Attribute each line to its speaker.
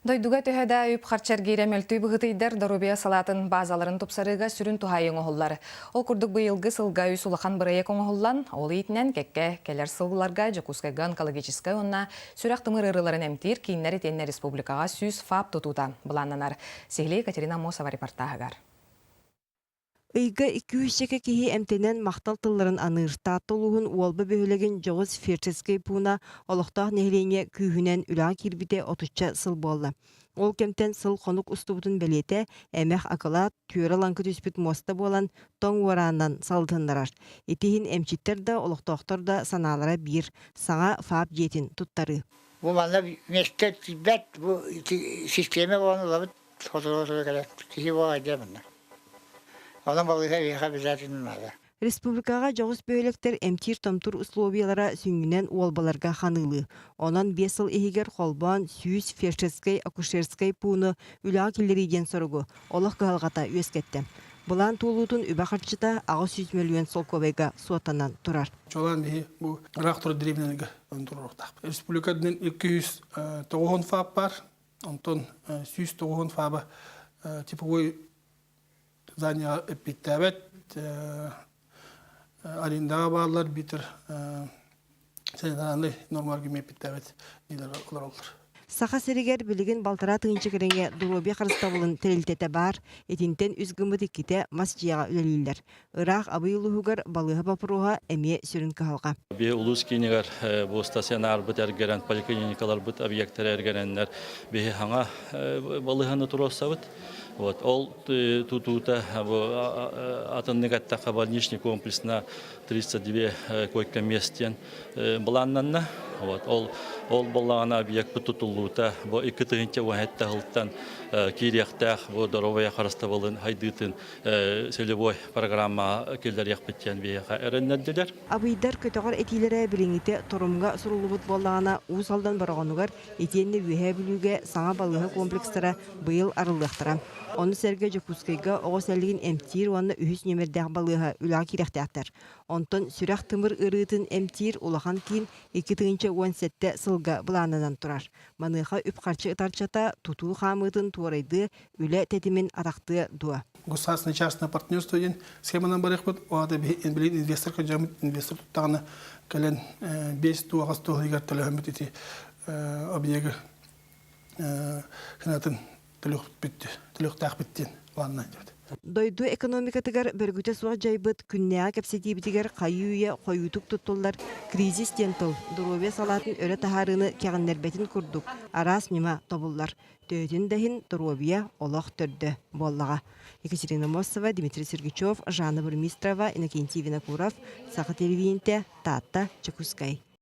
Speaker 1: Дойдуга төһәдә үп харчар гейрем өлтүй бұғытыйдар Доробия салатын базаларын топсарыға сүрін тухайын оғыллар. Ол күрдік бұйылғы сылға үй сулахан бұрайек оғыллан, ол етінен кәкке келер сылғыларға жакускайга онкологическай онна сүрәқ тымыр ырыларын әмтир кейінлер етенне республикаға сүйіз фаб тұтута. Бұланнанар. Сехлей Катерина Мосова репортағығар.
Speaker 2: Ыйга 200 кихи эмтенен мақтал тылларын анырта толуғын уолбы бөхілеген жоғыз ферческей пуна олықтақ нехлене күйінен үлан кирбите отуча сыл болла. Ол кемтен сыл қонук устубутун белете әмәқ акылат түйері лаңкы түспіт моста болан тоң уараннан салдындарар. Етихин эмчиттер да олықтақтар да саналара бир саңа фаб жетін туттары.
Speaker 3: Bu bana meşte tibet bu sisteme olan olabilir. Fotoğrafı kadar kişi var edemem. Adam balığı bir zaten var.
Speaker 2: Республикаға жоғыз бөйлектер эмтир томтур условиялара сүңгінен уолбаларға ханылы. Онан 5 ыл ehigер холбан сүйіз ферческай акушерскай пуны үлі келериден соргу. Олық ғалғата өскетті. Бұлан туылудың үбақарчыта 600 миллион солковайға суатанан тұрар.
Speaker 4: Жолан бұл рақтыры деревнелігі тұрырықтақ. Республикадан 209 фаб бар, онтон 109 фабы типовой здания эпидтәбет, арендаға барлар битер сәнәлі нормалғы эпидтәбет нелер олар.
Speaker 2: Саха серегер билигин балтара тыынчы кереңе Доробия қарыстабылын тәрелтеті бар, етінтен үзгіміді кете масчияға үлелілер. Ирақ абыйлығығар балыға бапыруға әме сүрін кағалға.
Speaker 5: Бе улус кейінігер бұл стационар бұт әргерен, поликлиникалар бұт объекттер әргеренлер бе хаңа балығаны тұросса бұт. Ол тутута атынныгаттақа больничный комплексна 32 койка местен баланнанна. Ол балағана объект тұтылуыта, бұл 2 тығынча уәхетті ғылттан кейрияқтақ, бұл Доробия қарыстабылын хайдытын сөйлебой программа келдер яқпеттен бейеға әріннәдділер.
Speaker 2: Абыйдар көтіғар әтилері біліңіте тұрымға сұрылыбыт балағана ұзалдан барағанығар етенні өйе білуге саңа балығы комплекстара бұйыл арылықтыра. Оны сәрге Жакускайга оғыз әлігін әмтир оны үхіс нөмірдәқ балыға үлі керектәқтір. Онтон сүрәқ тымыр ұрытын әмтир улахан кейін 2 тығынча 17 сылға бұланынан тұрар. Маныға үп қарчы ұтарчата тұту қамытын туарайды үлі тәтімен атақты дуа.
Speaker 4: Государственное частное партнерство ден схеманан барық бұд, оғады білейін инвестор қажамыт инвестор тұттағына кәлін 5 туағыз тоғылығар төлі еті объегі қынатын түлік тақпеттен оғаннан деді.
Speaker 2: Дойду экономикатыгар бергүтэ суа жайбыт күннеға кәпсетибитигер қайуя қойутук туттулар кризис тентыл Доробия салатын өрі тахарыны кәғіннербетін күрдік. Арас мима тобуллар. Төтін дәхін Доробия олақ түрді боллаға. Екатерина Мосова, Дмитрий Сергичев, Жанна Бурмистрова, Иннокентий Винокуров, Саха телевидениеде, Тата, Чакускай.